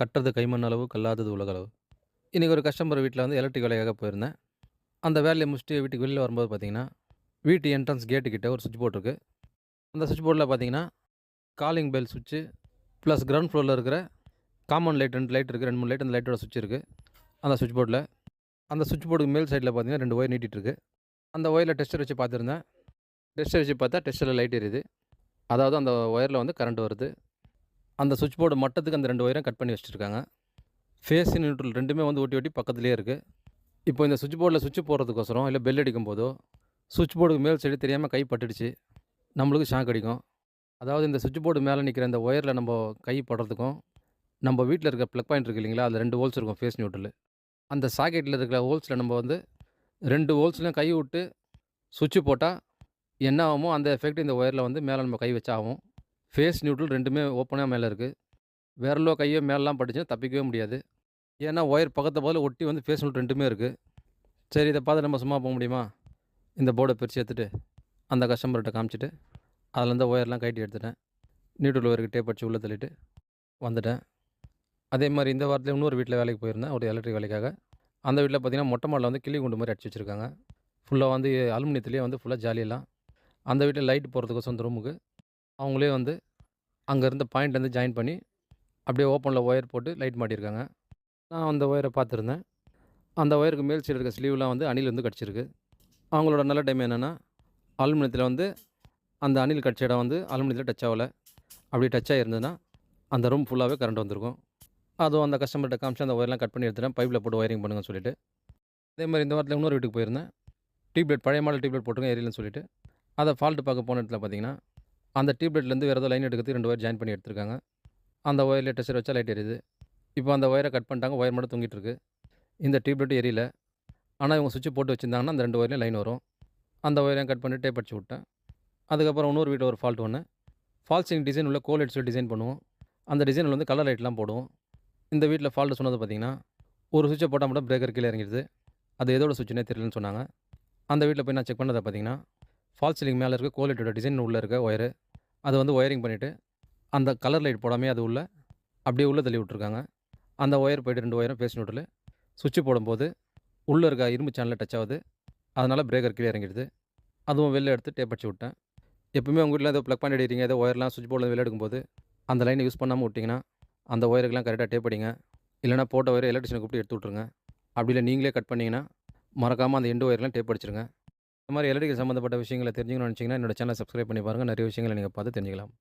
கட்டுறது கைமண் அளவு, கல்லாதது உலகளவு. இன்னைக்கு ஒரு கஸ்டமர் வீட்ல வந்து எலக்ட்ரிக் வேலைக்காக போயிருந்தேன். அந்த வேலைய முடிச்சுட்டு வீட்டுக்கு வெளில வரும்போது பார்த்தீங்கன்னா, வீட்டு என்ட்ரன்ஸ் கேட்டு கிட்ட ஒரு சுவிட்ச் போர்ட் இருக்கு. அந்த சுவிட்ச் போர்ட்ல பார்த்தீங்கன்னா, காலிங் பெல் சுவிட்சு ப்ளஸ் கிரவுண்ட் ஃப்ளோர்ல இருக்கிற காமன் லைட் 2 லைட் இருக்கு. 2, 3 லைட் அந்த லைட்டோட சுவிட்ச் இருக்கு. அந்த சுவிட்ச் போர்ட்ல. அந்த சுவிட்ச் போர்டுக்கு மேல் சைட்ல பார்த்தீங்கன்னா 2 ஒயர் நீட்டிட்டு இருக்கு. அந்த ஒயர்ல டெஸ்டர் வச்சு பார்த்துருந்தேன். டெஸ்டர் வச்சு பார்த்தா டெஸ்டர்ல லைட் எரியுது. அதாவது அந்த ஒயர்ல வந்து கரண்ட் வருது. அந்த சுவிட்ச் போர்டு மட்டத்துக்கு அந்த 2 ஒயரையும் கட் பண்ணி வச்சுருக்காங்க. ஃபேஸ், நியூட்ரல் 2மே வந்து ஒட்டி ஒட்டி பக்கத்திலேயே இருக்கு. இப்போ இந்த சுவிட்ச் போர்டில சுவிட்ச் போடுறதுக்கோசரம், இல்ல பெல் அடிக்கும்போதோ, சுவிட்ச் போர்டுக்கு மேல் சைடு தெரியாம கை பட்டுடுச்சு. நம்மளுக்கு ஷாக் அடிக்கும். அதாவது இந்த சுவிட்ச் போர்டு மேல நிக்கிற இந்த ஒயர்ல நம்ப கை படுறதுக்கும், நம்ம வீட்ல இருக்க ப்ளக் பாயிண்ட் இருக்கு இல்லைங்களா? அதில 2 ஹோல்ஸ் இருக்கும் ஃபேஸ், நியூட்ரலு. அந்த சாக்கெட்ல இருக்கிற ஹோல்ஸ்ல நம்ம வந்து 2 ஹோல்ஸ்லயும் கை விட்டு சுவிட்ச் போட்டா என்ன ஆகுமோ, அந்த எஃபெக்ட் இந்த ஒயர்ல வந்து மேல நம்ம கை வச்சா ஆகும். ஃபேஸ், நியூட்ரல் 2மே ஓப்பனா மேல இருக்கு. விரலோ, கையோ மேலலாம் பட்டுச்சுன்னா தப்பிக்கவே முடியாது. ஏன்னா, ஒயர் பக்கத்து பக்கத்துல ஒட்டி வந்து ஃபேஸ், நியூட்ரல் 2மே இருக்கு. சரி, இத பார்த்துட்டு நம்ம சும்மா போ முடியுமா? இந்த போர்ட பிரிச்சு எடுத்துட்டு, அந்த கஸ்டமர்ட்ட காமிச்சுட்டு, அதில இருந்த ஒயர்லாம் கழட்டி எடுத்துட்டேன். நியூட்ரல் ஒயருக்கு டேப் அடிச்சு உள்ள தள்ளிட்டு வந்துட்டேன். அதே மாரி இந்த வாரத்தில இன்னொரு வீட்ல வேலைக்கு போயிருந்தேன். ஒரு எலக்ட்ரிக் வேலைக்காக. அந்த வீட்ல பார்த்தீங்கன்னா, மொட்டை மாடில வந்து கிளி கூண்டு மாரி அடிச்சு வச்சிருக்காங்க. ஃபுல்லா வந்து அலுமினியத்திலேயே வந்து ஃபுல்லா ஜாலியெல்லாம். அந்த வீட்ல லைட் போடுறதுக்கோசரம் அந்த ரூமுக்கு, அவங்களே வந்து அங்க இருந்த பாயிண்ட்லேருந்து ஜாயின் பண்ணி, அப்படியே ஓப்பன்ல ஒயர் போட்டு லைட் மாட்டியிருக்காங்க. நான் அந்த ஒயர பார்த்துருந்தேன். அந்த ஒயருக்கு மேல் சைடு இருக்க ஸ்லீவ்லாம் வந்து அணில் வந்து கடிச்சிருக்கு. அவங்களோட நல்ல டைம் என்னன்னா, அலுமினியத்தில வந்து அந்த அணில் கடிச்ச இடம் வந்து அலுமினியத்தில டச் ஆவல. அப்படி டச் ஆகியிருந்ததுன்னா, அந்த ரூம் ஃபுல்லாவே கரண்ட் வந்திருக்கும். அதுவும் அந்த கஸ்டமர்ட்ட காமிச்சு அந்த ஒயர்லாம் கட் பண்ணி எடுத்துட்டேன். பைப்ல போட்டு ஒயரிங் பண்ணுங்கன்னு சொல்லிட்டு. அதே மாரி இந்த வாரத்தில இன்னொரு வீட்டுக்கு போயிருந்தேன். டியூப்லைட் பழைய மாடல் டியூப்லைட் போட்டுருக்கேன் எரியலன்னு சொல்லிட்டு. அத ஃபால்ட் பார்க்க போன இடத்துல பார்த்தீங்கன்னா, அந்த டியூப்லைட்லேருந்து வேற ஏதோ லைன் எடுக்கிறதுக்கு 2 ஒயர் ஜாயின் பண்ணி எடுத்துருக்காங்க. அந்த ஒயர்ல டெஸ்டர் வச்சா லைட் எரியுது. இப்போ அந்த ஒயர கட் பண்ணிட்டாங்க. ஒயர் மட்டும் தொங்கிட்டு இருக்கு. இந்த டியூப்லைட் எரியல. ஆனா, இவங்க சுவிட்ச் போட்டு வச்சிருந்தாங்கன்னா, அந்த 2 ஒயர்லயும் லைன் வரும். அந்த ஒயரையும் கட் பண்ணி டேப் அடிச்சு விட்டேன். அதுக்கப்புறம் இன்னொரு வீட்ல ஒரு ஃபால்ட் ஒண்ணு. ஃபால்ஸ் சீலிங் டிசைன் உள்ள கோலைட் சொல்லி டிசைன் பண்ணுவோம். அந்த டிசைன்ல வந்து கலர் லைட்லாம் போடுவோம். இந்த வீட்ல ஃபால்ட் சொன்னது பார்த்தீங்கன்னா, ஒரு சுவிட்ச போட்டா மட்டும் பிரேக்கர் கீழ இறங்கிடுது. அது எதோட சுவிட்சுன்னே தெரியலன்னு சொன்னாங்க. அந்த வீட்ல போய் நான் செக் பண்ணத பார்த்தீங்கன்னா, ஃபால்ஸ் சீலிங் மேல இருக்க கோலைட்டோட டிசைன் உள்ள இருக்க ஒயரு. அத வந்து ஒயரிங் பண்ணிட்டு, அந்த கலர் லைட் போடாமயே அது உள்ள அப்படியே உள்ள தள்ளி விட்டுருக்காங்க. அந்த ஒயர் போயிட்டு 2 ஒயரும் ஃபேஸ் நியூட்ரலு. சுவிட்ச் போடும்போது, உள்ள இருக்க இரும்பு சேனல்ல டச் ஆவுது. அதனால பிரேக்கர் கீழ இறங்கிடுது. அதுவும் வெளில எடுத்து டேப் அடிச்சு விட்டேன். எப்பவுமே உங்க வீட்ல ஏதோ ப்ளக் பாயிண்ட் அடிக்கிறீங்க, ஏதோ ஒயர்லாம் சுவிட்ச் போர்ட்ல வெளில எடுக்கும்போது, அந்த லைன யூஸ் பண்ணாம விட்டீங்கன்னா, அந்த ஒயருக்கெல்லாம் கரெக்ட்டா டேப் அடிங்க. இல்லன்னா போட்ட ஒயர எலக்ட்ரீஷியன கூப்பிட்டு எடுத்து விட்டுருங்க. அப்படி இல்ல நீங்களே கட் பண்ணீங்கன்னா, மறக்காம அந்த எண்ட் ஒயர்லாம் டேப் அடிச்சுருங்க. இந்த மாரி எலக்ட்ரிக்கல் சம்மந்தப்பட்ட விஷயங்கள தெரிஞ்சுக்கணும்னு நெனச்சீங்கன்னா, என்னோட சேனல சப்ஸ்கிரைப் பண்ணி பாருங்க. நெறைய விஷயங்கள நீங்க பார்த்து தெரிஞ்சுக்கலாம்.